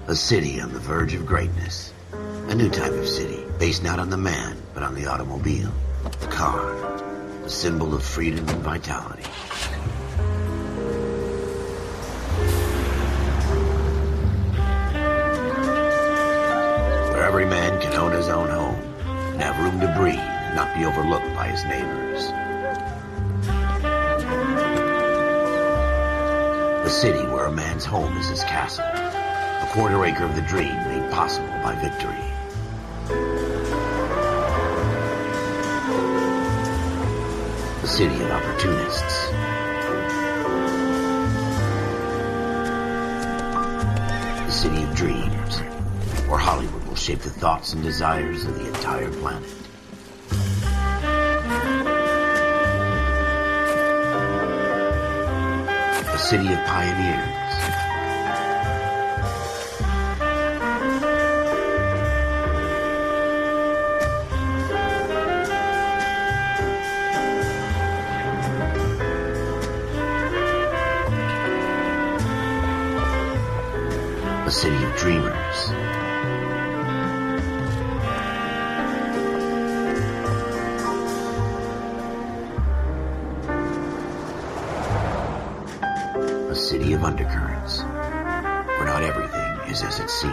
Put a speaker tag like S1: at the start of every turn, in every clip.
S1: A city on the verge of greatness. A new type of city, based not on the man, but on the automobile. The car. The symbol of freedom and vitality. Where every man can own his own home, and have room to breathe, and not be overlooked by his neighbors. A city where a man's home is his castle. A quarter acre of the dream made possible by victory. A city of opportunists. A city of dreams, where Hollywood will shape the thoughts and desires of the entire planet. A city of pioneers. A city of dreamers. A city of undercurrents, where not everything is as it seems.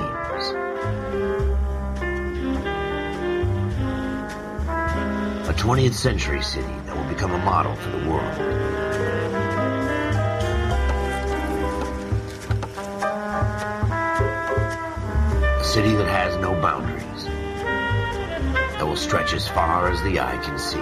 S1: A 20th century city that will become a model for the world. A city that has no boundaries, that will stretch as far as the eye can see.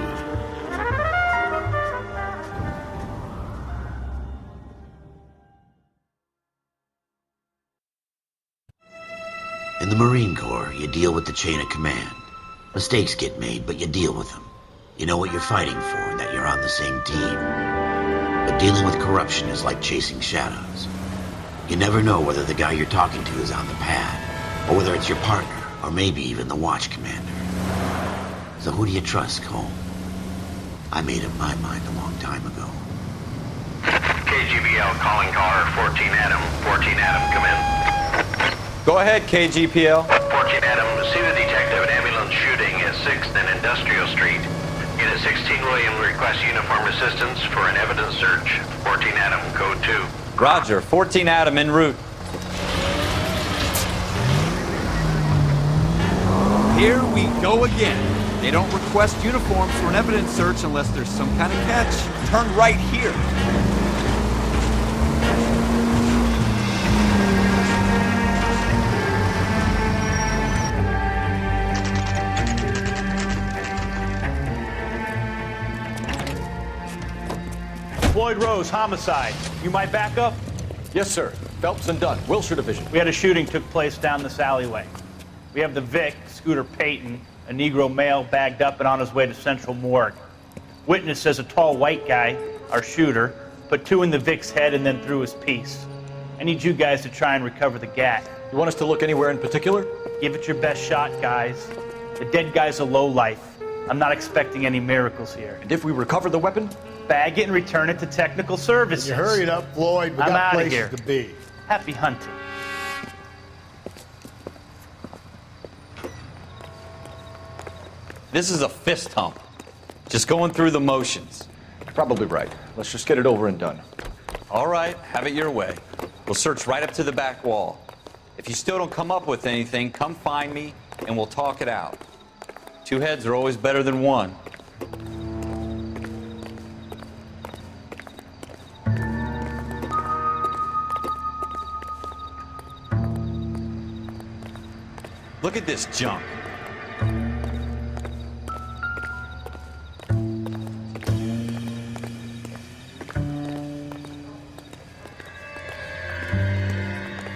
S1: In the Marine Corps, you deal with the chain of command. Mistakes get made, but you deal with them. You know what you're fighting for, and that you're on the same team. But dealing with corruption is like chasing shadows. You never know whether the guy you're talking to is on the pad, or whether it's your partner, or maybe even the watch commander. So who do you trust, Cole? I made up my mind a long time ago.
S2: KGBL calling car 14 Adam. 14 Adam, come in.
S3: Go ahead, KGPL.
S2: 14 Adam, see the detective, an ambulance shooting at 6th and Industrial Street. Unit 16 William requests uniform assistance for an evidence search. 14 Adam, code 2.
S3: Roger, 14 Adam en route.
S4: Here we go again. They don't request uniforms for an evidence search unless there's some kind of catch. Turn right here.
S5: Floyd Rose, homicide. You might back up?
S6: Yes, sir. Phelps and Dunn, Wilshire Division.
S5: We had a shooting took place down this alleyway. We have the Vic, Scooter Payton, a Negro male bagged up and on his way to Central Morgue. Witness says a tall white guy, our shooter, put 2 in the Vic's head and then threw his piece. I need you guys to try and recover the gat.
S6: You want us to look anywhere in particular?
S5: Give it your best shot, guys. The dead guy's a lowlife. I'm not expecting any miracles here.
S6: And if we recover the weapon?
S5: Bag it and return it to technical services.
S7: You hurry it up, Floyd. We
S5: I'm
S7: got
S5: outta
S7: places
S5: here.
S7: to be.
S5: Happy hunting.
S3: This is a fist hump. Just going through the motions.
S6: You're probably right. Let's just get it over and done.
S3: All right, have it your way. We'll search right up to the back wall. If you still don't come up with anything, come find me and we'll talk it out. 2 heads are always better than 1. Look at this junk.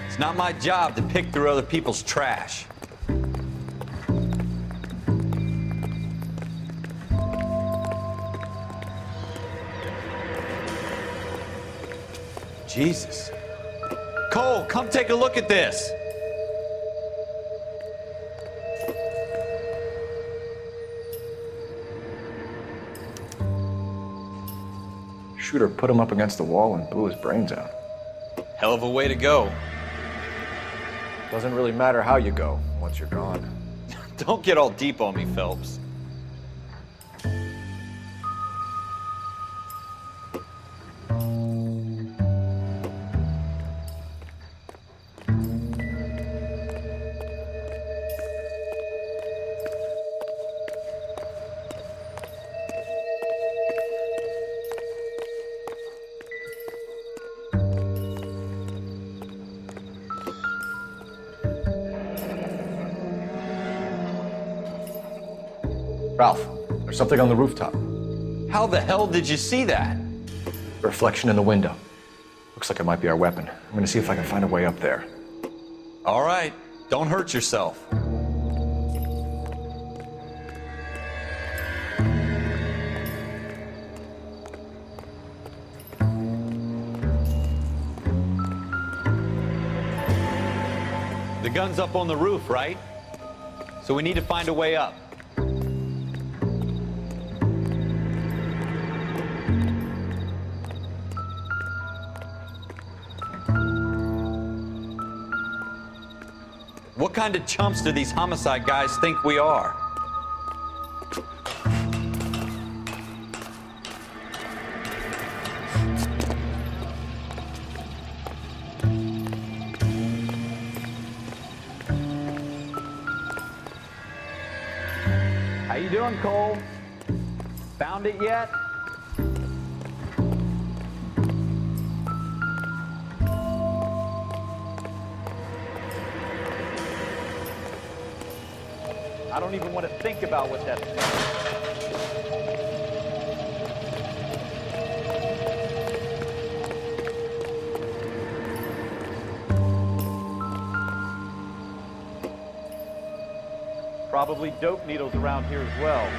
S3: It's not my job to pick through other people's trash. Jesus. Cole, come take a look at this.
S6: Shooter put him up against the wall and blew his brains out.
S3: Hell of a way to go.
S6: Doesn't really matter how you go once you're gone.
S3: Don't get all deep on me, Phelps.
S6: Ralph, there's something on the rooftop.
S3: How the hell did you see that?
S6: Reflection in the window. Looks like it might be our weapon. I'm gonna see if I can find a way up there.
S3: All right, don't hurt yourself. The gun's up on the roof, right? So we need to find a way up. What kind of chumps do these homicide guys think we are? How you doing, Cole? Found it yet?
S5: I don't even want to think about what that is. Probably dope needles around here as well.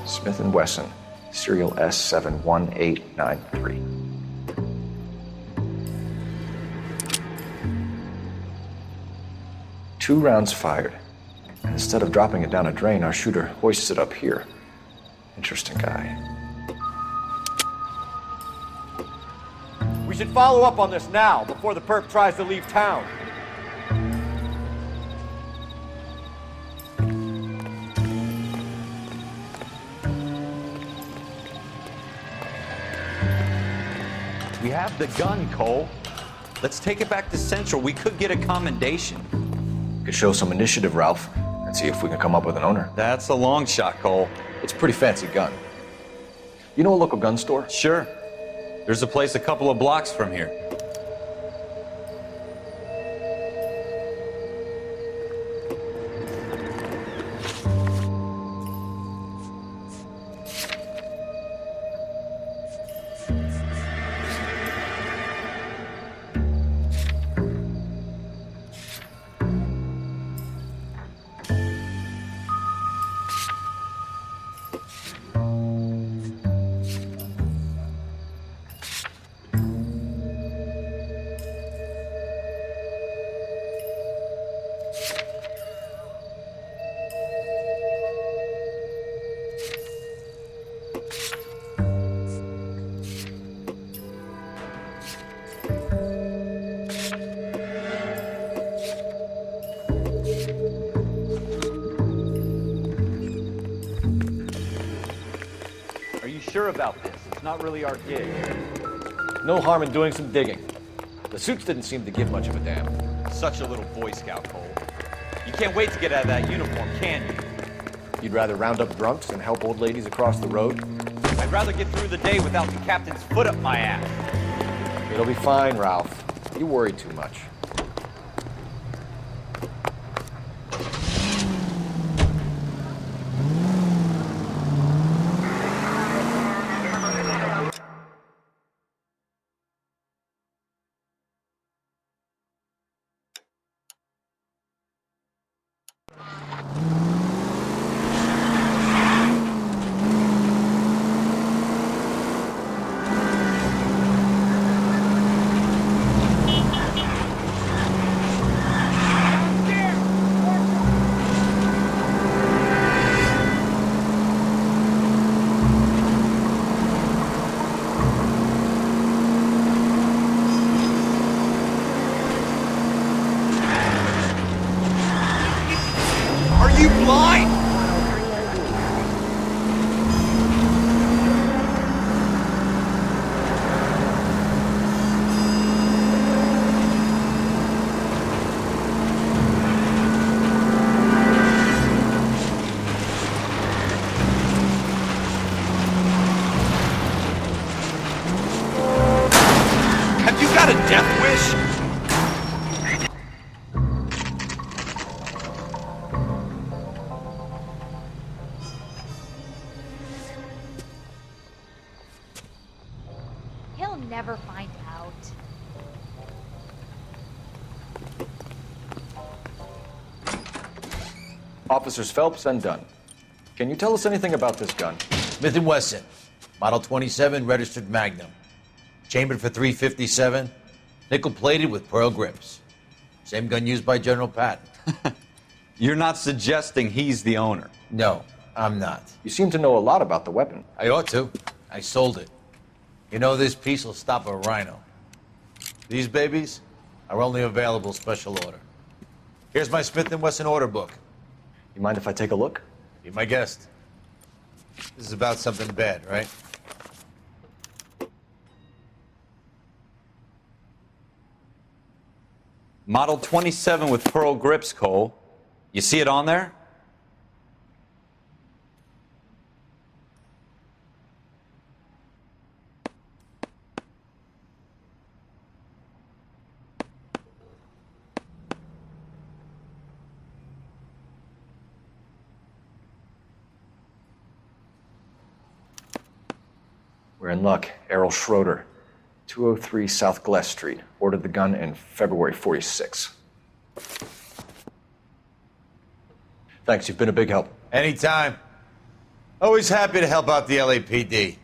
S6: Smith & Wesson, serial S71893. Two rounds fired. And instead of dropping it down a drain, our shooter hoists it up here. Interesting guy.
S4: We should follow up on this now, before the perp tries to leave town.
S3: We have the gun, Cole. Let's take it back to Central. We could get a commendation.
S6: Could show some initiative, Ralph, and see if we can come up with an owner.
S3: That's a long shot, Cole.
S6: It's a pretty fancy gun. You know a local gun store?
S3: Sure. There's a place a couple of blocks from here.
S5: Sure about this. It's not really our gig.
S6: No harm in doing some digging. The suits didn't seem to give much of a damn.
S3: Such a little Boy Scout, Cole. You can't wait to get out of that uniform, can you?
S6: You'd rather round up drunks and help old ladies across the road?
S3: I'd rather get through the day without the captain's foot up my ass.
S6: It'll be fine, Ralph. You worry too much.
S4: Are you blind? Have you got a death wish?
S7: He'll never find out.
S6: Officers Phelps and Dunn. Can you tell us anything about this gun?
S8: Smith & Wesson, Model 27, registered Magnum. Chambered for .357, nickel-plated with pearl grips. Same gun used by General Patton.
S3: You're not suggesting he's the owner.
S8: No, I'm not.
S6: You seem to know a lot about the weapon.
S8: I ought to. I sold it. You know, this piece will stop a rhino. These babies are only available special order. Here's my Smith & Wesson order book.
S6: You mind if I take a look?
S8: Be my guest. This is about something bad, right?
S3: Model 27 with pearl grips, Cole. You see it on there?
S6: We're in luck. Errol Schroeder, 203 South Glass Street. Ordered the gun in February '46. Thanks, you've been a big help.
S8: Anytime. Always happy to help out the LAPD.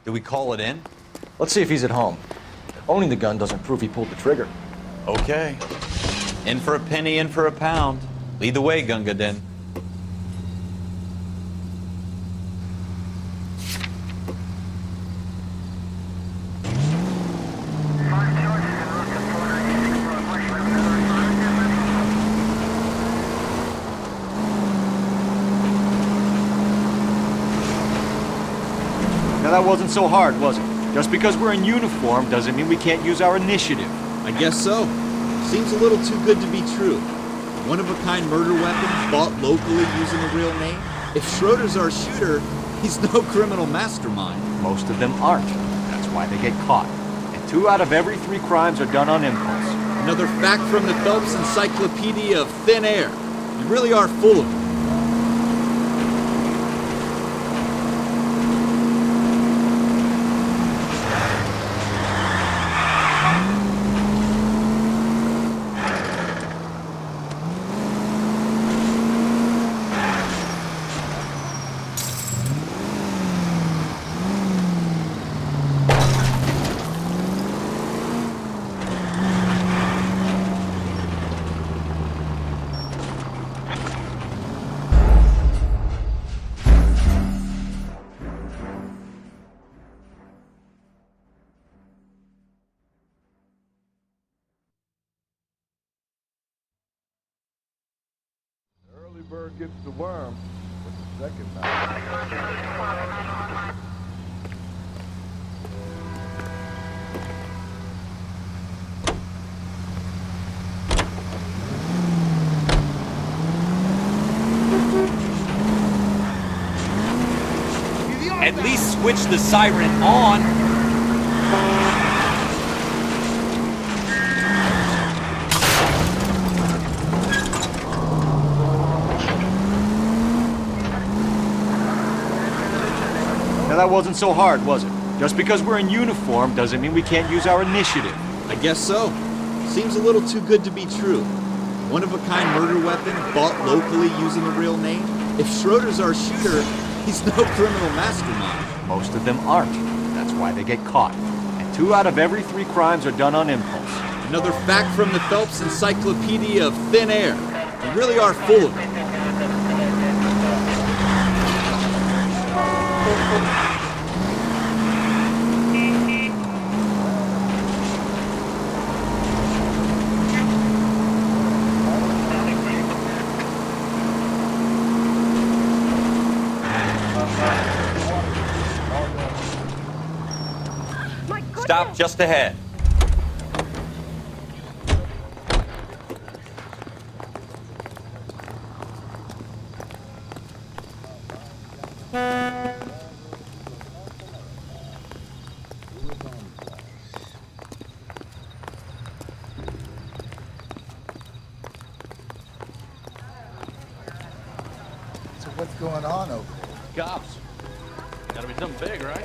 S3: Do we call it in?
S6: Let's see if he's at home. Owning the gun doesn't prove he pulled the trigger.
S3: Okay. In for a penny, in for a pound. Lead the way, Gunga Din.
S9: Now that wasn't so hard, was it? Just because we're in uniform doesn't mean we can't use our initiative.
S4: I guess so. Seems a little too good to be true. One-of-a-kind murder weapon bought locally using a real name? If Schroeder's our shooter, he's no criminal mastermind.
S9: Most of them aren't. That's why they get caught. And 2 out of every 3 crimes are done on impulse.
S4: Another fact from the Phelps Encyclopedia of Thin Air. You really are full of it.
S10: Early bird gets the worm, but the second night.
S3: At least switch the siren on.
S9: Now that wasn't so hard, was it? Just because we're in uniform doesn't mean we can't use our initiative.
S4: I guess so. Seems a little too good to be true. One-of-a-kind murder weapon bought locally using a real name? If Schroeder's our shooter, he's no criminal mastermind.
S9: Most of them aren't. That's why they get caught. And 2 out of every 3 crimes are done on impulse.
S4: Another fact from the Phelps Encyclopedia of Thin Air. You really are full of it.
S3: Stop just ahead.
S10: So what's going on over there?
S11: Cops. Gotta be something big, right?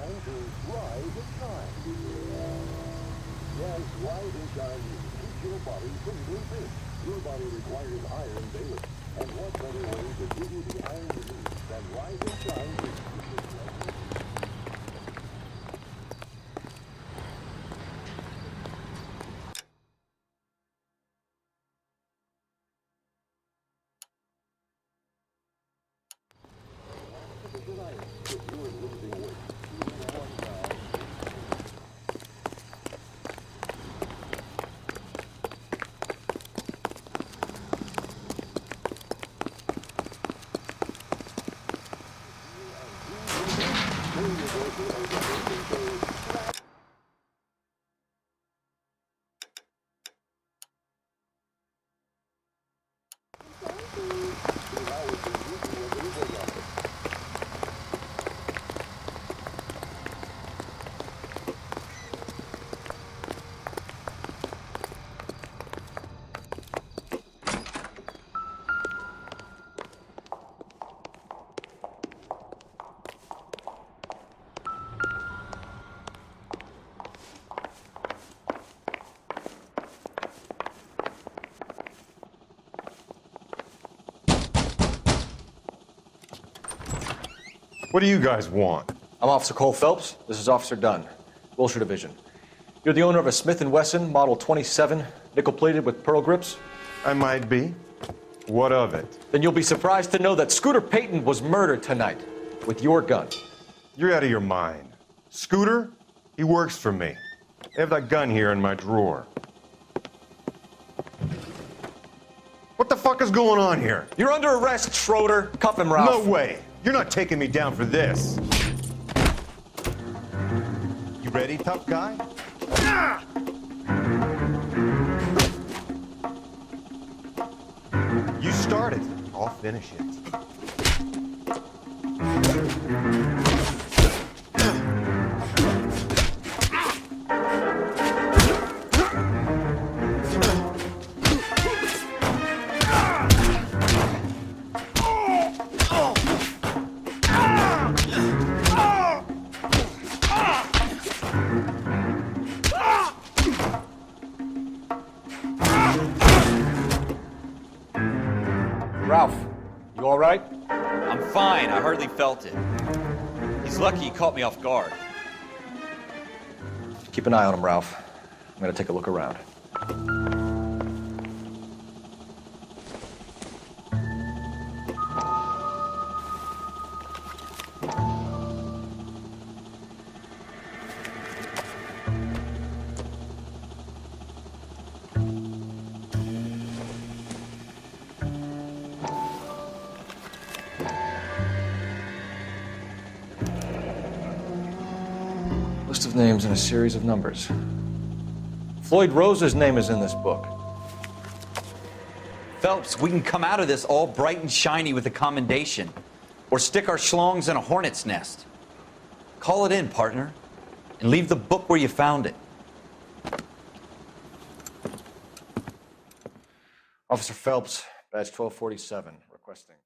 S12: time to rise and shine. Yes, rise and shine. Keep your body from drooping. Your body requires iron daily. And what better way to give you the iron you need than rise and shine to keep your blood.
S13: What do you guys want?
S6: I'm Officer Cole Phelps. This is Officer Dunn, Wilshire Division. You're the owner of a Smith & Wesson Model 27, nickel-plated with pearl grips?
S13: I might be. What of it?
S6: Then you'll be surprised to know that Scooter Payton was murdered tonight with your gun.
S13: You're out of your mind. Scooter? He works for me. I have that gun here in my drawer. What the fuck is going on here?
S6: You're under arrest, Schroeder. Cuff him, Ralph.
S13: No way. You're not taking me down for this. You ready, tough guy? Ah! You start it. I'll finish it.
S6: Ralph, you all right?
S3: I'm fine. I hardly felt it. He's lucky he caught me off guard.
S6: Keep an eye on him, Ralph. I'm gonna take a look around. List of names and a series of numbers. Floyd Rose's name is in this book.
S3: Phelps, we can come out of this all bright and shiny with a commendation. Or stick our schlongs in a hornet's nest. Call it in, partner. And leave the book where you found it.
S6: Officer Phelps, badge 1247, requesting.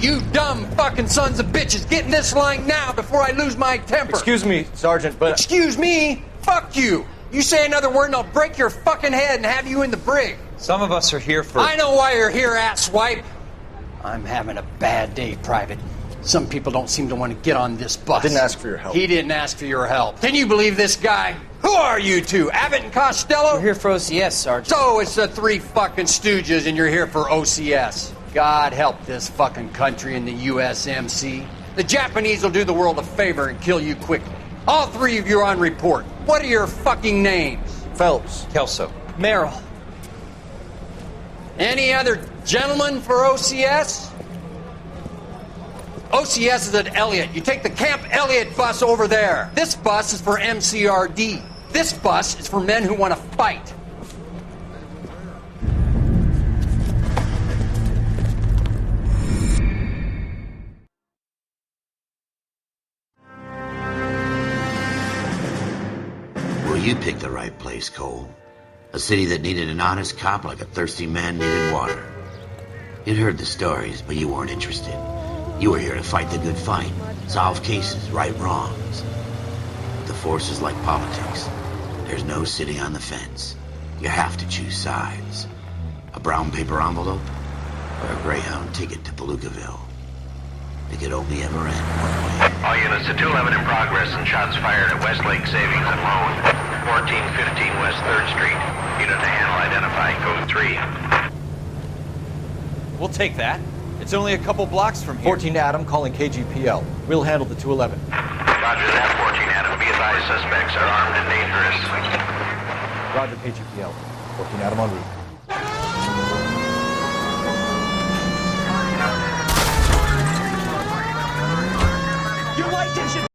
S14: You dumb fucking sons of bitches, get in this line now before I lose my temper.
S6: Excuse me, Sergeant, but...
S14: Excuse me? Fuck you. You say another word and I'll break your fucking head and have you in the brig.
S3: Some of us are here for...
S14: I know why you're here, asswipe. I'm having a bad day, Private. Some people don't seem to want to get on this bus.
S6: I didn't ask for your help.
S14: He didn't ask for your help. Can you believe this guy? Who are you two? Abbott and Costello?
S15: We're here for OCS, Sergeant.
S14: So it's the three fucking stooges and you're here for OCS. God help this fucking country and the USMC. The Japanese will do the world a favor and kill you quickly. All three of you are on report. What are your fucking names?
S6: Phelps.
S3: Kelso.
S15: Merrill.
S14: Any other gentlemen for OCS? OCS is at Elliott. You take the Camp Elliott bus over there. This bus is for MCRD. This bus is for men who want to fight.
S1: Well, you picked the right place, Cole. A city that needed an honest cop like a thirsty man needed water. You'd heard the stories, but you weren't interested. You were here to fight the good fight, solve cases, right wrongs. The force is like politics. There's no sitting on the fence. You have to choose sides. A brown paper envelope or a Greyhound ticket to Palookaville. It could only ever end one way.
S2: All units to 211 in progress and shots fired at Westlake Savings and Loan, 1415 West 3rd Street. Unit to handle identify code 3.
S3: We'll take that. It's only a couple blocks from here.
S6: 14 Adam calling KGPL. We'll handle the 211.
S2: Roger that, 14 Adam. Be advised, suspects are armed and dangerous.
S6: Roger KGPL. 14 Adam en route.